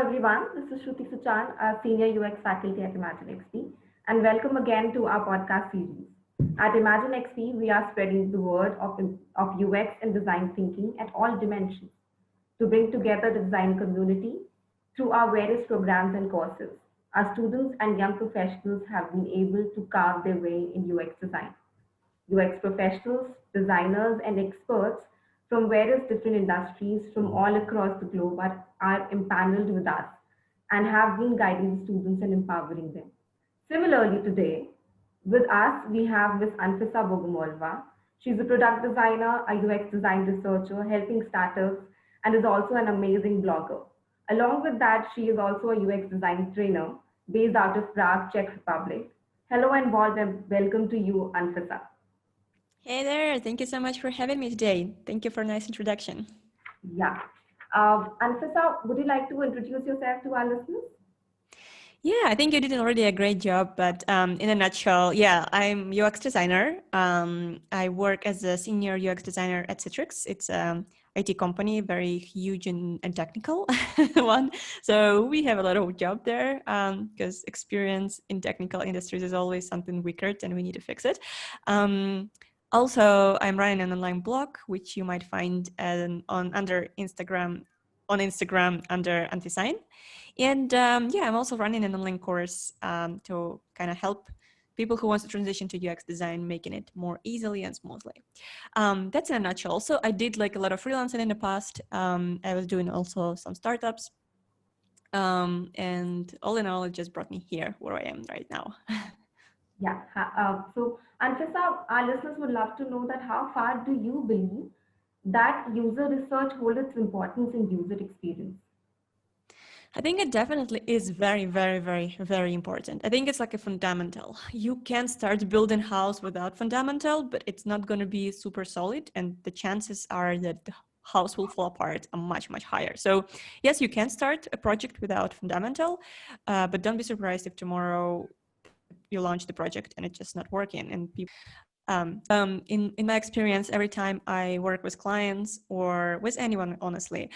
everyone, this is Shruti Sachaan, a senior UX faculty at ImaginXP, and welcome again to our podcast series. At ImaginXP, we are spreading the word of UX and design thinking at all dimensions to bring together the design community through our various programs and courses. Our students and young professionals have been able to carve their way in UX design. UX professionals, designers, and experts from various different industries from all across the globe are empaneled with us and have been guiding the students and empowering them. Similarly, today, with us, we have Ms. Anfisa Bogomolova. She's a product designer, a UX design researcher, helping startups, and is also an amazing blogger. Along with that, she is also a UX design trainer based out of Prague, Czech Republic. Hello and warm welcome to you, Anfisa. Hey there, thank you so much for having me today. Thank you for a nice introduction. Yeah. Anfisa, would you like to introduce yourself to our listeners? Yeah, I think you did already a great job, but in a nutshell, yeah, I'm UX designer. I work as a senior UX designer at Citrix. It's an IT company, very huge and technical one. So we have a lot of job there because experience in technical industries is always something weaker and we need to fix it. Also, I'm running an online blog, which you might find under Instagram under Anfisa. And yeah, I'm also running an online course to kind of help people who want to transition to UX design, making it more easily and smoothly. That's in a nutshell. Also, I did like a lot of freelancing in the past. I was doing also some startups. And all in all, it just brought me here where I am right now. Yeah. So, Anfisa, our listeners would love to know that how far do you believe that user research holds its importance in user experience? I think it definitely is very, very, very, very important. I think it's like a fundamental. You can start building house without fundamental, but it's not going to be super solid. And the chances are that the house will fall apart are much, much higher. So yes, you can start a project without fundamental, but don't be surprised if tomorrow you launch the project and it's just not working. And people, in my experience, every time I work with clients or with anyone, honestly,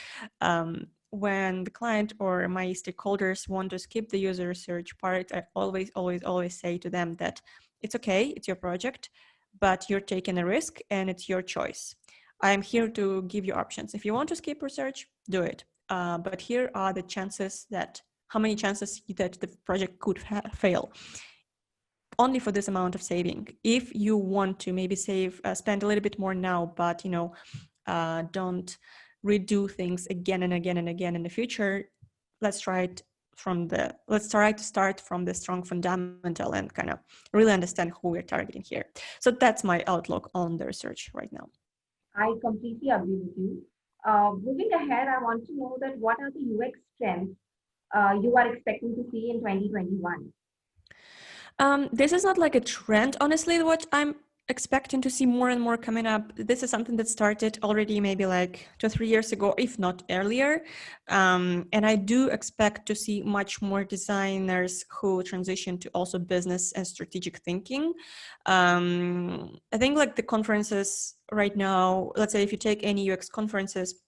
when the client or my stakeholders want to skip the user research part, I always say to them that it's okay, it's your project, but you're taking a risk and it's your choice. I'm here to give you options. If you want to skip research, do it. But here are the chances how many chances that the project could fail. Only for this amount of saving. If you want to maybe spend a little bit more now, but don't redo things again and again and again in the future, let's try to start from the strong fundamental and kind of really understand who we're targeting here. So that's my outlook on the research right now. I completely agree with you. Moving ahead, I want to know that what are the UX trends you are expecting to see in 2021? This is not like a trend, honestly, what I'm expecting to see more and more coming up. This is something that started already maybe like 2 or 3 years ago, if not earlier. And I do expect to see much more designers who transition to also business and strategic thinking. I think like the conferences right now, let's say if you take any UX conferences,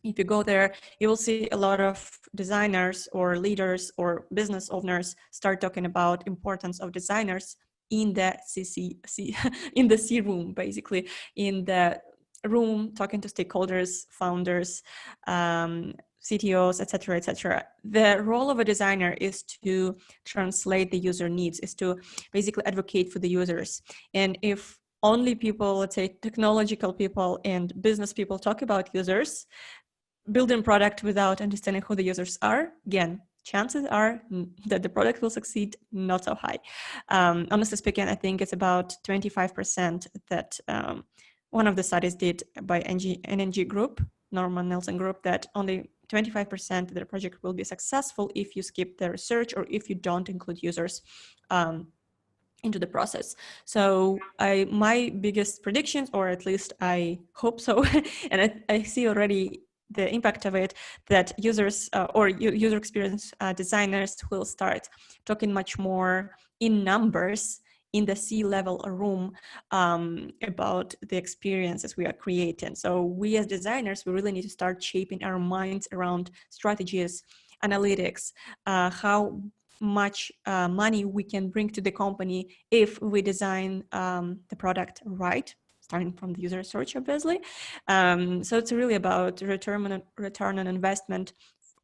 if you go there, you will see a lot of designers or leaders or business owners start talking about importance of designers in the in the C room, basically in the room, talking to stakeholders, founders, CTOs, etc., etc. The role of a designer is to translate the user needs, is to basically advocate for the users. And if only people, let's say technological people and business people talk about users, building product without understanding who the users are, again, chances are that the product will succeed not so high. Honestly speaking, I think it's about 25% that one of the studies did by NNG Group, Norman Nelson Group, that only 25% of the project will be successful if you skip the research or if you don't include users into the process. So my biggest predictions, or at least I hope so, and I see already the impact of it, that users or user experience designers will start talking much more in numbers in the C-level room about the experiences we are creating. So we as designers, we really need to start shaping our minds around strategies analytics, how much money we can bring to the company if we design the product right, starting from the user search, obviously. So it's really about return on investment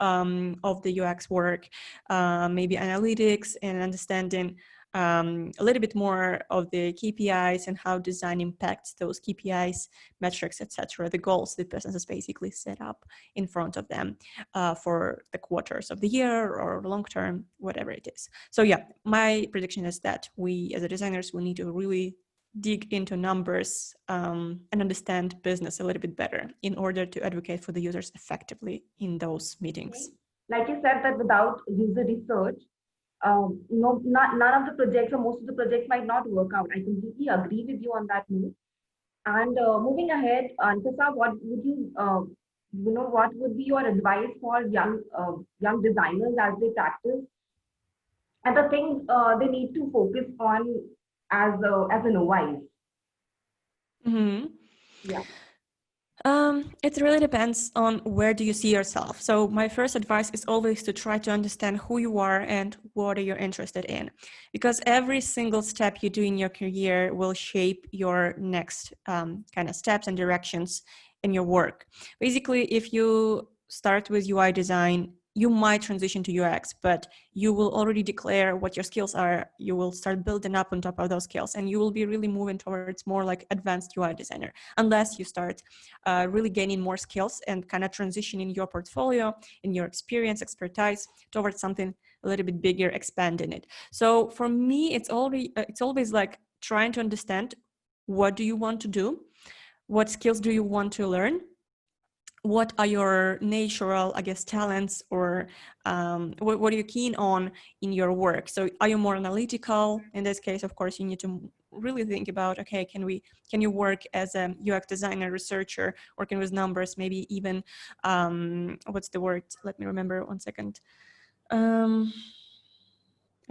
of the UX work, maybe analytics and understanding a little bit more of the KPIs and how design impacts those KPIs, metrics, etc., the goals the businesses basically set up in front of them for the quarters of the year or long term, whatever it is. So yeah, my prediction is that we as designers will need to really dig into numbers and understand business a little bit better in order to advocate for the users effectively in those meetings. Like you said, that without user research, none of the projects or most of the projects might not work out. I completely agree with you on that note. And moving ahead, Anfisa, what would what would be your advice for young designers as they practice, and the things they need to focus on as an OI? Mm-hmm. Yeah. It really depends on where do you see yourself. So my first advice is always to try to understand who you are and what are you interested in, because every single step you do in your career will shape your next kind of steps and directions in your work. Basically, if you start with UI design, you might transition to UX, but you will already declare what your skills are. You will start building up on top of those skills, and you will be really moving towards more like advanced UI designer, unless you start really gaining more skills and kind of transitioning your portfolio and your experience, expertise towards something a little bit bigger, expanding it. So for me, it's always like trying to understand, what do you want to do? What skills do you want to learn? What are your natural, I guess, talents, or what are you keen on in your work? So are you more analytical? In this case, of course, you need to really think about, okay, can you work as a UX designer, researcher, working with numbers, maybe even, what's the word? Let me remember 1 second. I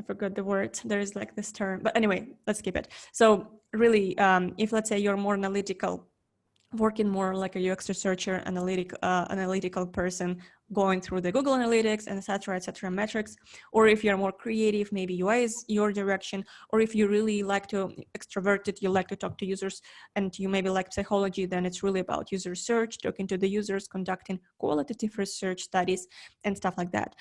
forgot the word. There is like this term, but anyway, let's skip it. So really, if let's say you're more analytical, working more like a UX researcher, analytical person, going through the Google Analytics and et cetera, metrics, or if you're more creative, maybe UI is your direction, or if you really like to extroverted, you like to talk to users and you maybe like psychology, then it's really about user research, talking to the users, conducting qualitative research studies and stuff like that.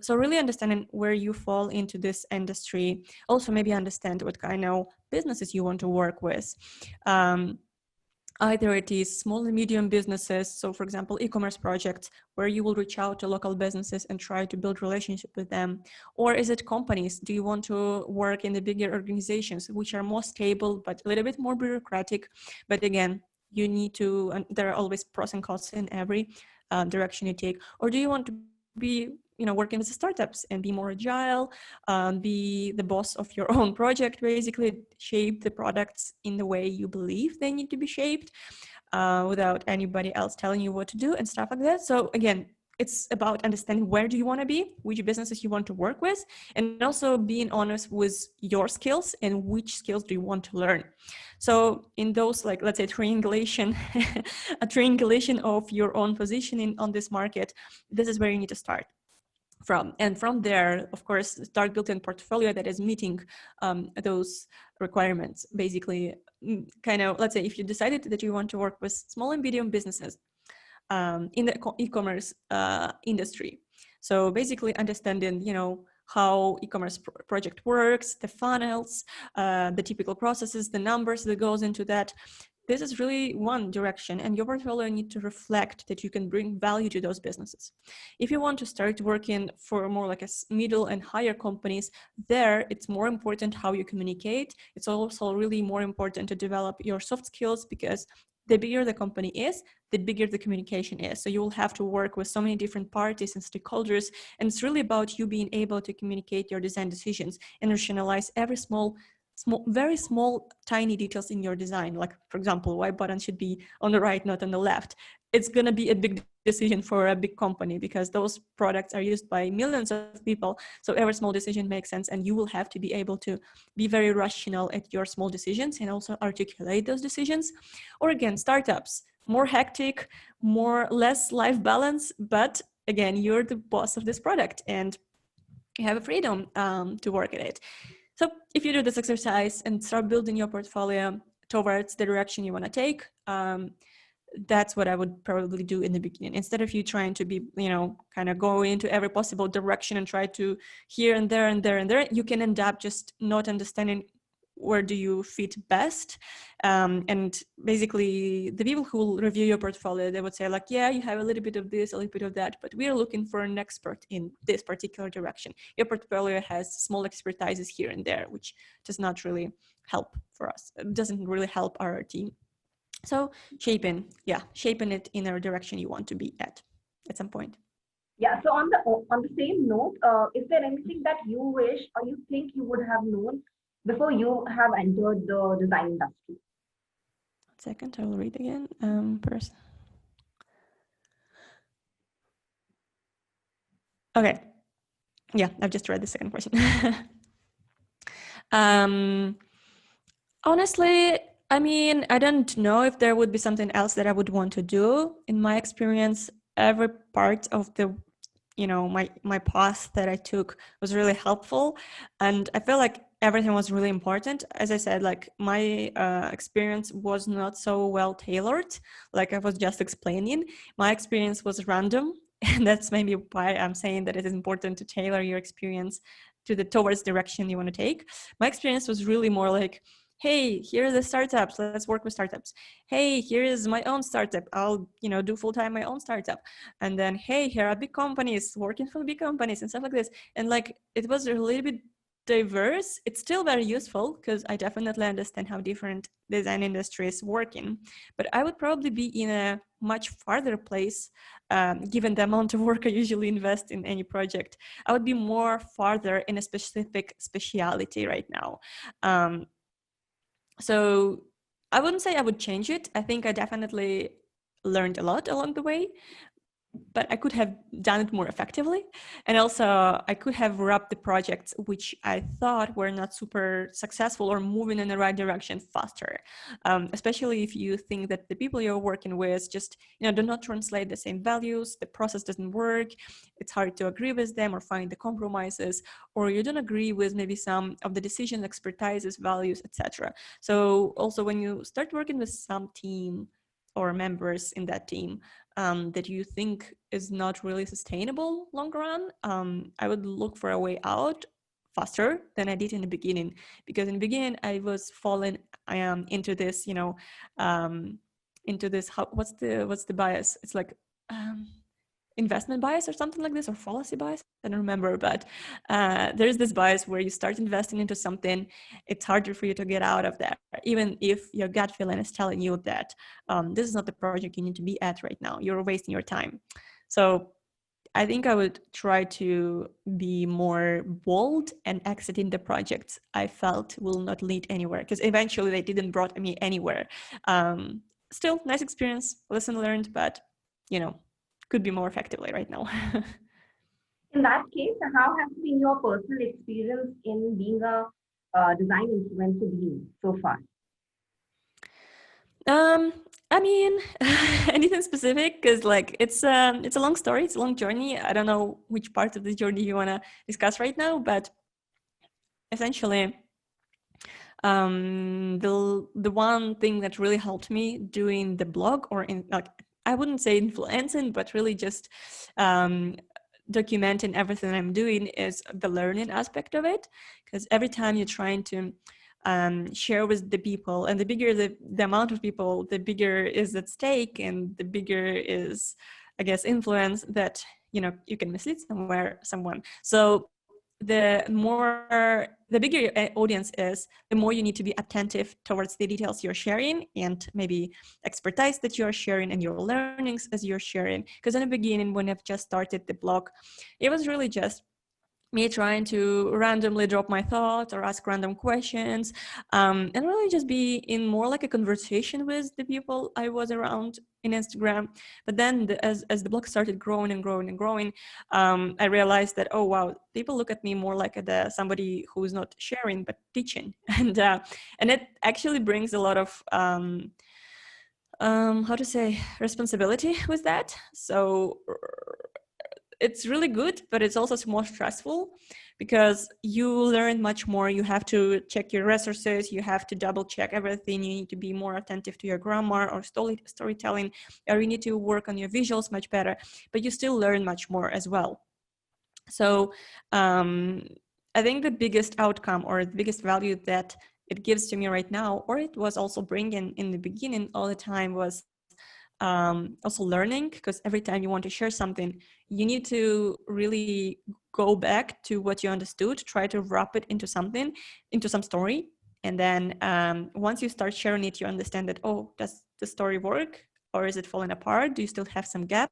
So really understanding where you fall into this industry, also maybe understand what kind of businesses you want to work with. Either it is small and medium businesses, so for example, e-commerce projects where you will reach out to local businesses and try to build relationship with them, or is it companies? Do you want to work in the bigger organizations, which are more stable but a little bit more bureaucratic? But again, you need to, and there are always pros and cons in every direction you take. Or do you want to be working with startups and be more agile, be the boss of your own project, basically shape the products in the way you believe they need to be shaped, without anybody else telling you what to do and stuff like that. So again, it's about understanding where do you want to be, which businesses you want to work with, and also being honest with your skills and which skills do you want to learn. So in those, like, let's say triangulation, a triangulation of your own positioning on this market, this is where you need to start from. And from there, of course, start building a portfolio that is meeting those requirements. Basically, kind of, let's say if you decided that you want to work with small and medium businesses in the e-commerce industry. So basically understanding, how e-commerce project works, the funnels, the typical processes, the numbers that goes into that. This is really one direction, and your portfolio needs to reflect that you can bring value to those businesses. If you want to start working for more like a middle and higher companies, there it's more important how you communicate. It's also really more important to develop your soft skills, because the bigger the company is, the bigger the communication is. So you will have to work with so many different parties and stakeholders, and it's really about you being able to communicate your design decisions and rationalize every very small, tiny details in your design. Like, for example, why button should be on the right, not on the left. It's going to be a big decision for a big company, because those products are used by millions of people. So every small decision makes sense, and you will have to be able to be very rational at your small decisions and also articulate those decisions. Or again, startups, more hectic, less life balance, but again, you're the boss of this product and you have a freedom to work at it. So if you do this exercise and start building your portfolio towards the direction you want to take, that's what I would probably do in the beginning. Instead of you trying to be, kind of go into every possible direction and try to here and there and there and there, you can end up just not understanding where do you fit best. And basically the people who will review your portfolio, they would say like, yeah, you have a little bit of this, a little bit of that, but we are looking for an expert in this particular direction. Your portfolio has small expertises here and there, which does not really help for us. It doesn't really help our team. So shaping it in a direction you want to be at some point. Yeah. So on the same note, is there anything that you wish or you think you would have known before you have entered the design industry? 1 second, I will read again. First. Okay. Yeah, I've just read the second question. Honestly, I mean, I don't know if there would be something else that I would want to do. In my experience, every part of the, my path that I took was really helpful. And I feel like everything was really important. As I said, like my experience was not so well tailored, like I was just explaining. My experience was random. And that's maybe why I'm saying that it is important to tailor your experience to the towards direction you want to take. My experience was really more like, hey, here are the startups, let's work with startups. Hey, here is my own startup, I'll do full-time my own startup. And then, hey, here are big companies, working for big companies and stuff like this. And like it was a little bit diverse. It's still very useful because I definitely understand how different design industries work in, but I would probably be in a much farther place, given the amount of work I usually invest in any project. I would be more farther in a specific speciality right now. So I wouldn't say I would change it. I think I definitely learned a lot along the way, but I could have done it more effectively. And also I could have wrapped the projects which I thought were not super successful or moving in the right direction faster. Especially if you think that the people you're working with just, do not translate the same values, the process doesn't work, it's hard to agree with them or find the compromises, or you don't agree with maybe some of the decision expertises, values, etc. So also when you start working with some team or members in that team, that you think is not really sustainable long run, I would look for a way out faster than I did in the beginning. Because in the beginning, I was falling into this, into this. What's the bias? It's like investment bias or something like this, or fallacy bias. I don't remember, but there's this bias where you start investing into something, it's harder for you to get out of that, even if your gut feeling is telling you that this is not the project you need to be at right now, you're wasting your time. So I think I would try to be more bold and exiting the projects I felt will not lead anywhere, because eventually they didn't brought me anywhere. Still, nice experience, lesson learned, but could be more effectively right now. In that case, how has been your personal experience in being a design influencer being so far? I mean, anything specific? Because like it's a long story, it's a long journey. I don't know which part of the journey you want to discuss right now, but essentially, the one thing that really helped me doing the blog, or in like I wouldn't say influencing, but really just documenting everything I'm doing, is the learning aspect of it. Because every time you're trying to share with the people, and the bigger the amount of people, the bigger is at stake, and the bigger is, I guess, influence that you can mislead someone. So the bigger your audience is, the more you need to be attentive towards the details you're sharing, and maybe expertise that you're sharing, and your learnings as you're sharing. Because in the beginning, when I've just started the blog, it was really just me trying to randomly drop my thoughts or ask random questions, and really just be in more like a conversation with the people I was around in Instagram. But then as the blog started growing and growing and growing, I realized that, oh wow, people look at me more like somebody who is not sharing but teaching, and it actually brings a lot of how to say, responsibility with that. So it's really good, but it's also more stressful because you learn much more. You have to check your resources, you have to double check everything, you need to be more attentive to your grammar or storytelling, or you need to work on your visuals much better, but you still learn much more as well. So I think the biggest outcome or the biggest value that it gives to me right now, or it was also bringing in the beginning all the time, was also learning, because every time you want to share something, you need to really go back to what you understood, try to wrap it into something, into some story. And then once you start sharing it, you understand that, oh, does the story work, or is it falling apart? Do you still have some gaps?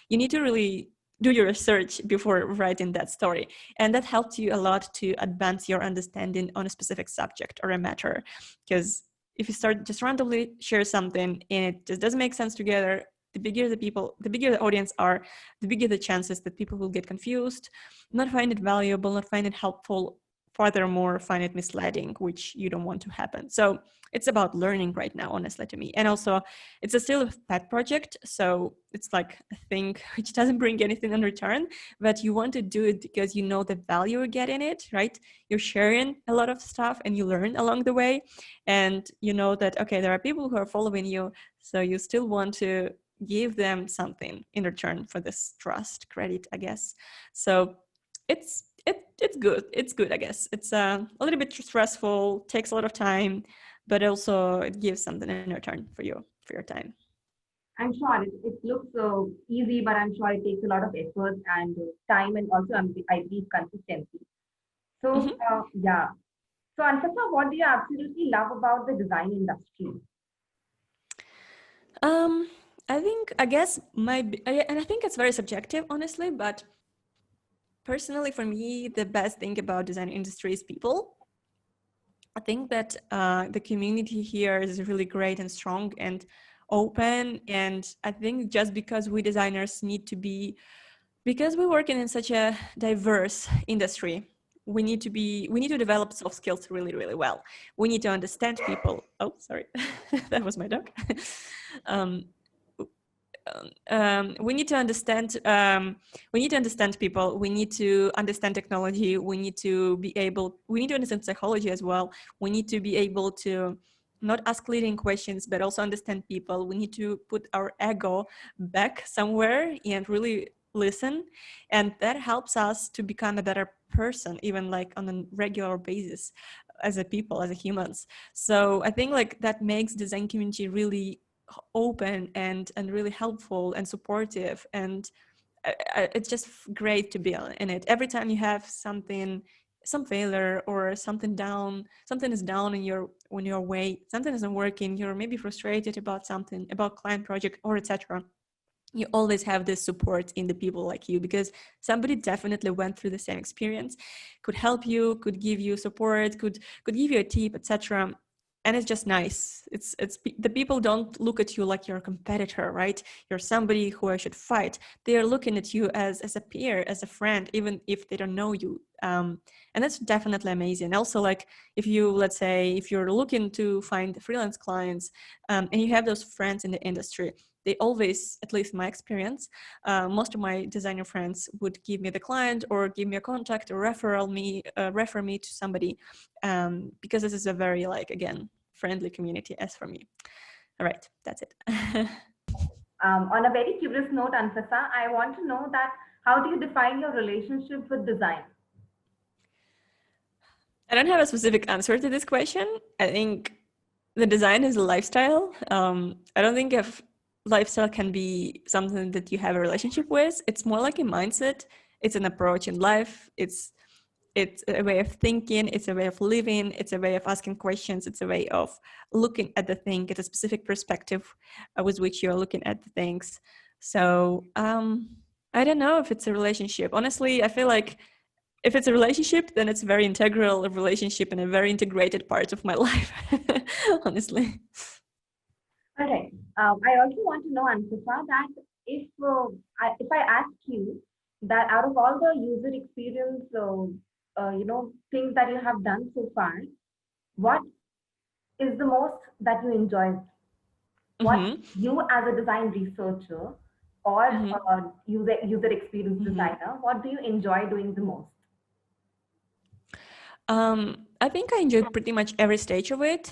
You need to really do your research before writing that story. And that helps you a lot to advance your understanding on a specific subject or a matter. Because if you start just randomly share something and it just doesn't make sense together, the bigger the audience are, the bigger the chances that people will get confused, not find it valuable, not find it helpful, furthermore find it misleading, which you don't want to happen. So it's about learning right now, honestly, to me. And also it's still a pet project, so it's like a thing which doesn't bring anything in return, but you want to do it because you know the value you get in it, right? You're sharing a lot of stuff and you learn along the way, and you know that, okay, there are people who are following you, so you still want to give them something in return for this trust, credit, I guess. So it's good. It's good, I guess. It's a little bit stressful, takes a lot of time, but also it gives something in return for you, for your time. I'm sure it looks easy, but I'm sure it takes a lot of effort and time, and also I believe consistency. So, Mm-hmm. yeah. So, Anfisa, what do you absolutely love about the design industry? Um, I think, I guess and I think it's very subjective, honestly, but personally for me, the best thing about design industry is people. I think that the community here is really great and strong and open. And I think just because we designers need to be, because we're working in such a diverse industry, we need to develop soft skills really, really well. We need to understand people. Oh, sorry, that was my dog. um, we need to understand people, we need to understand technology, we need to understand psychology as well. We need to be able to not ask leading questions but also understand people. We need to put our ego back somewhere and really listen, and that helps us to become a better person, even like on a regular basis, as a people, as a humans. So I think like that makes design community really open and really helpful and supportive, and it's just great to be in it. Every time you have something, some failure or something is down in your, when your way, something isn't working, you're maybe frustrated about something, about client project or etc., you always have this support in the people like you, because somebody definitely went through the same experience, could help you, could give you support, could give you a tip, etc. And it's just nice. It's the people don't look at you like you're a competitor, right? You're somebody who I should fight. They are looking at you as a peer, as a friend, even if they don't know you. And that's definitely amazing. Also, like if you, let's say, if you're looking to find freelance clients, and you have those friends in the industry, they always, at least my experience, most of my designer friends would give me the client or give me a contact or refer me to somebody, because this is a very, like, again, friendly community as for me. All right, that's it. On a very curious note, Anfisa, I want to know that how do you define your relationship with design? I don't have a specific answer to this question. I think the design is a lifestyle. I don't think if lifestyle can be something that you have a relationship with. It's more like a mindset. It's an approach in life. It's a way of thinking. It's a way of living. It's a way of asking questions. It's a way of looking at the thing at a specific perspective with which you're looking at the things. So I don't know if it's a relationship. Honestly, I feel like if it's a relationship, then it's a very integral relationship and a very integrated part of my life, honestly. All right. I also want to know, Anfisa, that if I ask you that out of all the user experience, things that you have done so far, what is the most that you enjoy? What Mm-hmm. you as a design researcher or Mhm. user experience Mhm. designer, what do you enjoy doing the most? I think I enjoy pretty much every stage of it.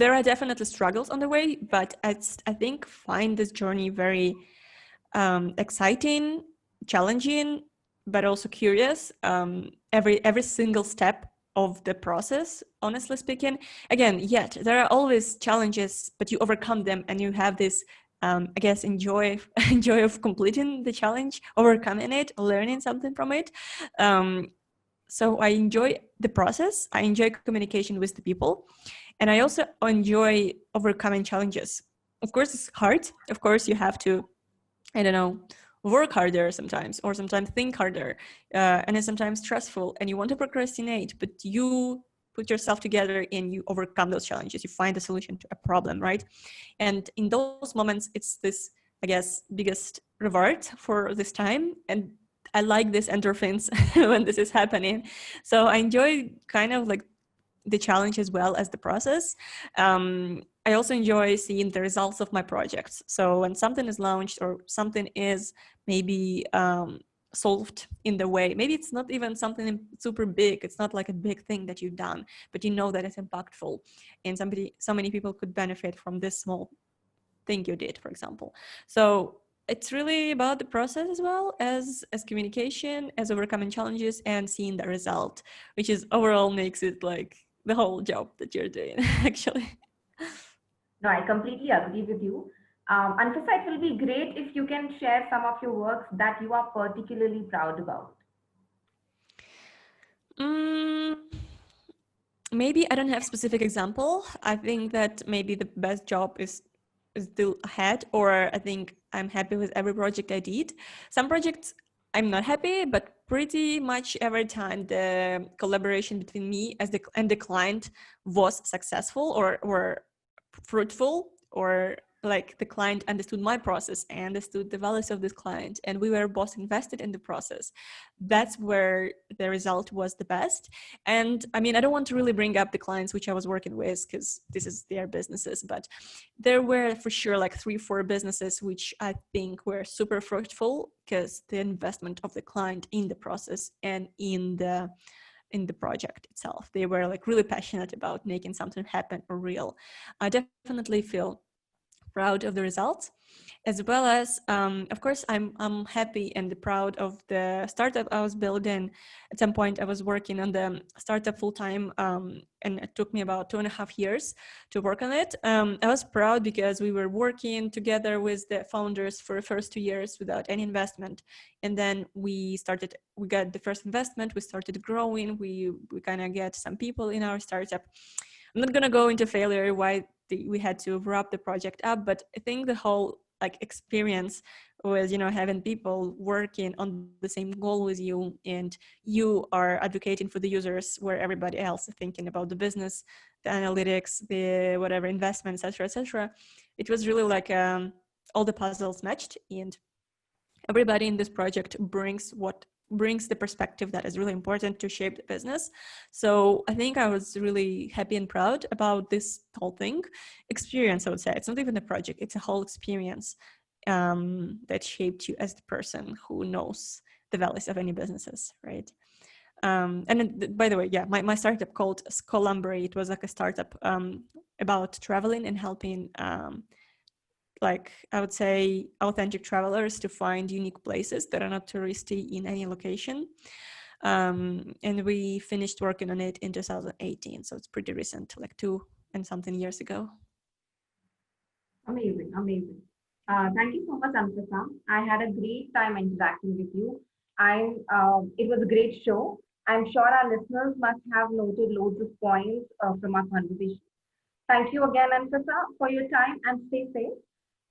There are definitely struggles on the way, but I think find this journey very exciting, challenging, but also curious. Every single step of the process, honestly speaking. Again, yet there are always challenges, but you overcome them, and you have this, I guess, enjoy enjoy of completing the challenge, overcoming it, learning something from it. Um, so I enjoy the process. I enjoy communication with the people, and I also enjoy overcoming challenges. Of course, it's hard. Of course, you have to, I don't know, work harder sometimes, or sometimes think harder, and it's sometimes stressful, and you want to procrastinate, but you put yourself together and you overcome those challenges. You find a solution to a problem, right? And in those moments, it's this, I guess, biggest reward for this time. And I like this endorphins when this is happening. So I enjoy kind of like the challenge as well as the process. I also enjoy seeing the results of my projects. So when something is launched or something is maybe solved in the way, maybe it's not even something super big. It's not like a big thing that you've done, but you know that it's impactful, and so many people could benefit from this small thing you did, for example. So it's really about the process as well as communication, as overcoming challenges and seeing the result, which is overall makes it like the whole job that you're doing actually. No, I completely agree with you. Anfisa, it will be great if you can share some of your works that you are particularly proud about. mm, Maybe I don't have specific example. I think that maybe the best job is still ahead, or I think I'm happy with every project I did. Some projects I'm not happy, but pretty much every time the collaboration between me as and the client was successful or fruitful, or like the client understood my process and understood the values of this client, and we were both invested in the process. That's where the result was the best. And I mean, I don't want to really bring up the clients which I was working with because this is their businesses, but there were for sure like 3-4 businesses which I think were super fruitful because the investment of the client in the process and in the project itself, they were like really passionate about making something happen or real. I definitely feel proud of the results, as well as of course I'm happy and proud of the startup I was building. At some point I was working on the startup full-time, and it took me about 2.5 years to work on it. I was proud because we were working together with the founders for the first 2 years without any investment, and then we got the first investment, we started growing, we kind of get some people in our startup. I'm not going to go into failure why we had to wrap the project up, but I think the whole like experience was, having people working on the same goal with you, and you are advocating for the users where everybody else is thinking about the business, the analytics, the whatever investment, etc., etc. It was really like all the puzzles matched, and everybody in this project brings the perspective that is really important to shape the business. So I think I was really happy and proud about this whole thing. Experience, I would say. It's not even a project, it's a whole experience that shaped you as the person who knows the values of any businesses, right? And by the way, yeah, my startup called Collaborate, it was like a startup about traveling and helping like I would say authentic travelers to find unique places that are not touristy in any location. And we finished working on it in 2018, so it's pretty recent, like 2 and something years ago. Amazing, amazing. Thank you so much, Anfisa. I had a great time interacting with you. It was a great show. I'm sure our listeners must have noted loads of points from our conversation. Thank you again, Anfisa, for your time and stay safe.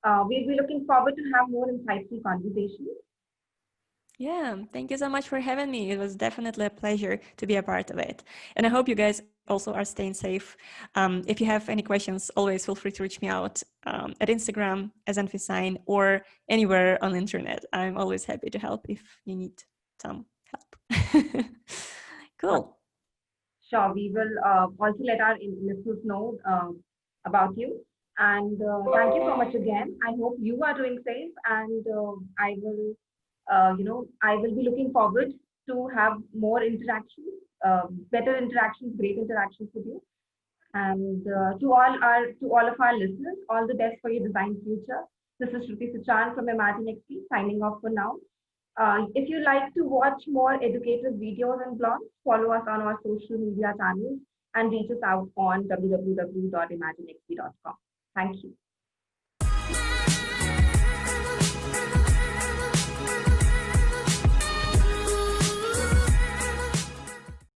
We'll be looking forward to have more insightful conversations. Yeah, thank you so much for having me. It was definitely a pleasure to be a part of it. And I hope you guys also are staying safe. If you have any questions, always feel free to reach me out at Instagram as Anfisa or anywhere on the internet. I'm always happy to help if you need some help. Cool. Sure, we will also let our listeners know about you. And thank you so much again. I hope you are doing safe, and I will be looking forward to have more interactions, better interactions, great interactions with you. And to all of our listeners, all the best for your design future. This is Shruti Sachaan from ImaginXP signing off for now. If you like to watch more educative videos and blogs, follow us on our social media channels and reach us out on www.imaginexp.com. Thank you.